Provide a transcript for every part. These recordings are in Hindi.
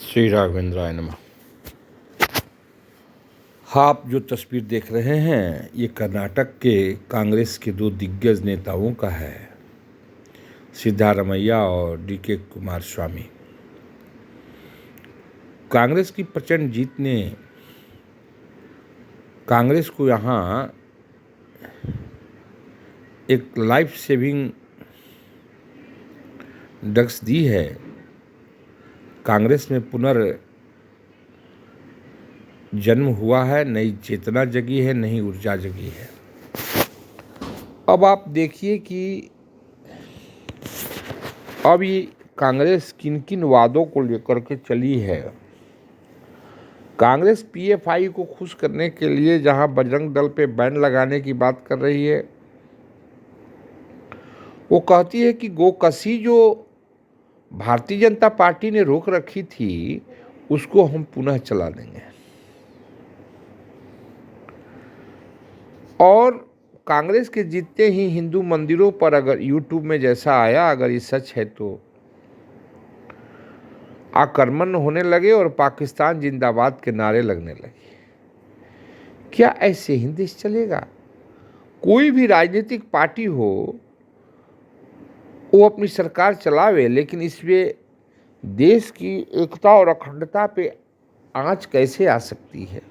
श्री राघवेंद्राय नमः। आप जो तस्वीर देख रहे हैं ये कर्नाटक के कांग्रेस के दो दिग्गज नेताओं का है, सिद्धारमैया और डीके कुमारस्वामी। कांग्रेस की प्रचंड जीत ने कांग्रेस को यहाँ एक लाइफ सेविंग ड्रग्स दी है। कांग्रेस में पुनर्जन्म हुआ है, नई चेतना जगी है, नई ऊर्जा जगी है। अब आप देखिए कि अब ये कांग्रेस किन किन वादों को लेकर के चली है। कांग्रेस पीएफआई को खुश करने के लिए जहां बजरंग दल पे बैन लगाने की बात कर रही है, वो कहती है कि गोकशी जो भारतीय जनता पार्टी ने रोक रखी थी उसको हम पुनः चला देंगे। और कांग्रेस के जीतते ही हिंदू मंदिरों पर अगर यूट्यूब में जैसा आया, अगर ये सच है तो आक्रमण होने लगे और पाकिस्तान जिंदाबाद के नारे लगने लगे। क्या ऐसे ही देश चलेगा? कोई भी राजनीतिक पार्टी हो वो अपनी सरकार चलावे, लेकिन इसमें देश की एकता और अखंडता पे आंच कैसे आ सकती है?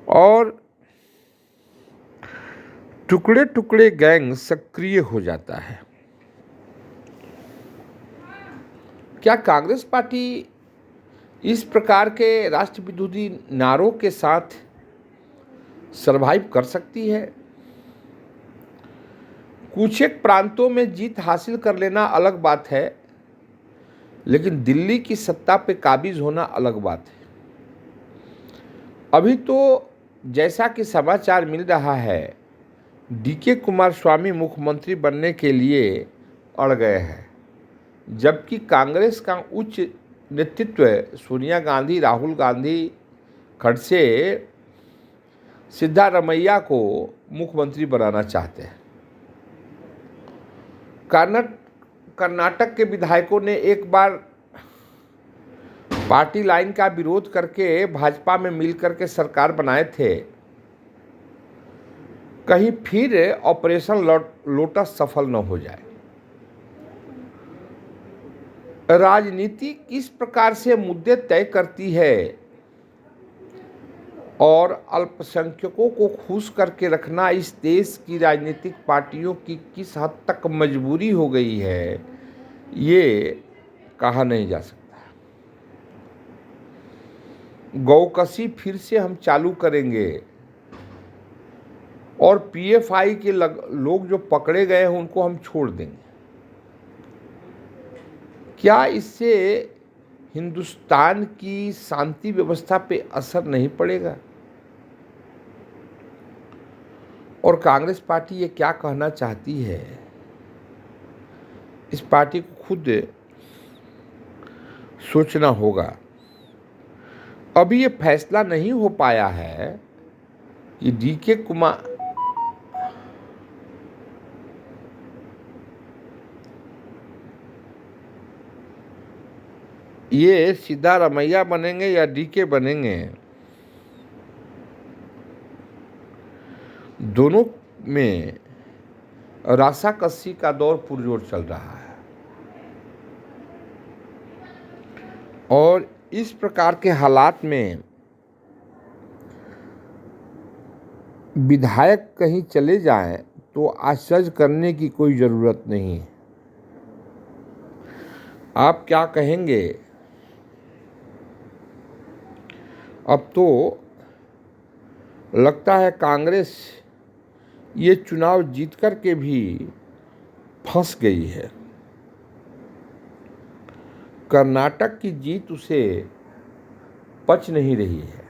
और टुकड़े टुकड़े गैंग सक्रिय हो जाता है। क्या कांग्रेस पार्टी इस प्रकार के राष्ट्र विरोधी नारों के साथ सरवाइव कर सकती है? कुछ एक प्रांतों में जीत हासिल कर लेना अलग बात है, लेकिन दिल्ली की सत्ता पे काबिज होना अलग बात है। अभी तो जैसा कि समाचार मिल रहा है, डीके कुमारस्वामी मुख्यमंत्री बनने के लिए अड़ गए हैं, जबकि कांग्रेस का उच्च नेतृत्व सोनिया गांधी, राहुल गांधी, खड़से सिद्धारमैया को मुख्यमंत्री बनाना चाहते हैं। कर्नाटक के विधायकों ने एक बार पार्टी लाइन का विरोध करके भाजपा में मिलकर के सरकार बनाए थे। कहीं फिर ऑपरेशन लोटस सफल न हो जाए। राजनीति किस प्रकार से मुद्दे तय करती है और अल्पसंख्यकों को खुश करके रखना इस देश की राजनीतिक पार्टियों की किस हद तक मजबूरी हो गई है, ये कहा नहीं जा सकता। गौकशी फिर से हम चालू करेंगे और पीएफआई के लोग जो पकड़े गए हैं उनको हम छोड़ देंगे। क्या इससे हिंदुस्तान की शांति व्यवस्था पे असर नहीं पड़ेगा? और कांग्रेस पार्टी ये क्या कहना चाहती है, इस पार्टी को खुद सोचना होगा। अभी ये फैसला नहीं हो पाया है कि डीके कुमार ये सिद्धारमैया बनेंगे या डीके बनेंगे। दोनों में राशाकसी का दौर पुरजोर चल रहा है और इस प्रकार के हालात में विधायक कहीं चले जाएं तो आश्चर्य करने की कोई ज़रूरत नहीं है। आप क्या कहेंगे? अब तो लगता है कांग्रेस ये चुनाव जीत कर के भी फंस गई है। कर्नाटक की जीत उसे पच नहीं रही है।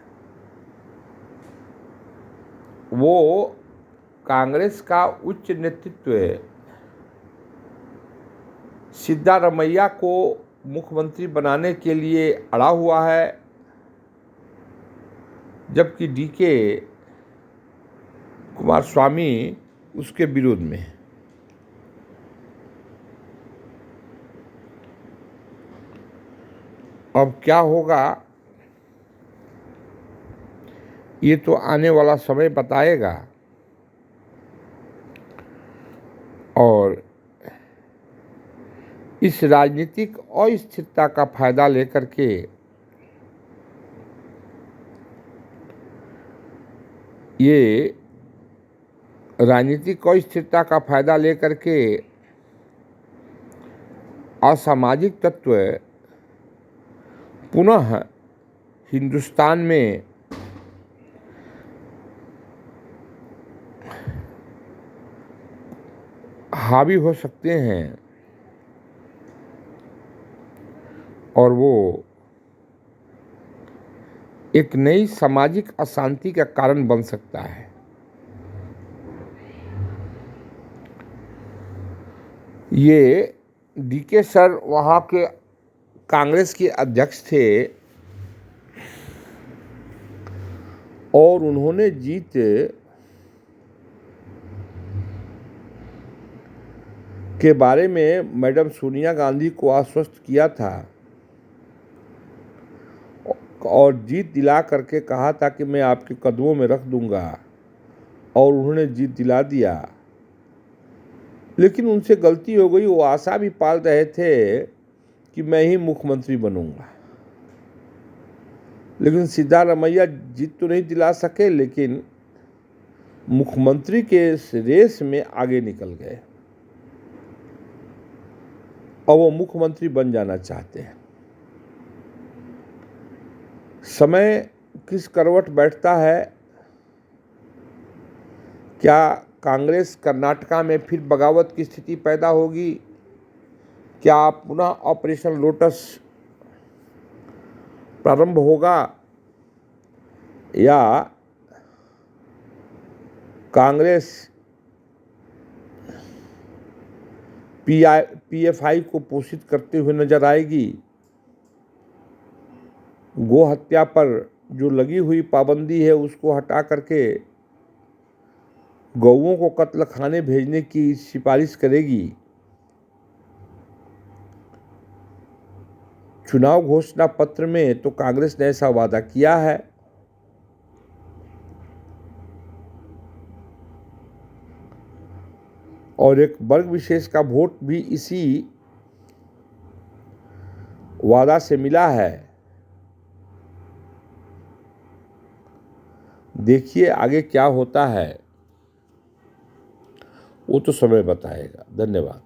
वो कांग्रेस का उच्च नेतृत्व सिद्धारमैया को मुख्यमंत्री बनाने के लिए अड़ा हुआ है, जबकि डीके कुमारस्वामी उसके विरोध में है। अब क्या होगा ये तो आने वाला समय बताएगा। और इस राजनीतिक अस्थिरता का फायदा लेकर के ये राजनीतिक अस्थिरता का फायदा लेकर के असामाजिक तत्व पुनः हिंदुस्तान में हावी हो सकते हैं और वो एक नई सामाजिक अशांति का कारण बन सकता है। ये डीके सर वहाँ के कांग्रेस के अध्यक्ष थे और उन्होंने जीत के बारे में मैडम सोनिया गांधी को आश्वस्त किया था और जीत दिला करके कहा था कि मैं आपके कदमों में रख दूंगा, और उन्होंने जीत दिला दिया। लेकिन उनसे गलती हो गई, वो आशा भी पाल रहे थे कि मैं ही मुख्यमंत्री बनूंगा। लेकिन सिद्धारमैया जीत तो नहीं दिला सके, लेकिन मुख्यमंत्री के रेस में आगे निकल गए और वो मुख्यमंत्री बन जाना चाहते हैं। समय किस करवट बैठता है, क्या कांग्रेस कर्नाटका में फिर बगावत की स्थिति पैदा होगी, क्या पुनः ऑपरेशन लोटस प्रारंभ होगा, या कांग्रेस पीएफआई को पोषित करते हुए नजर आएगी। गो हत्या पर जो लगी हुई पाबंदी है उसको हटा करके गौओं को कत्ल खाने भेजने की सिफारिश करेगी। चुनाव घोषणा पत्र में तो कांग्रेस ने ऐसा वादा किया है। और एक वर्ग विशेष का वोट भी इसी वादा से मिला है। देखिए आगे क्या होता है, वो तो समय बताएगा। धन्यवाद।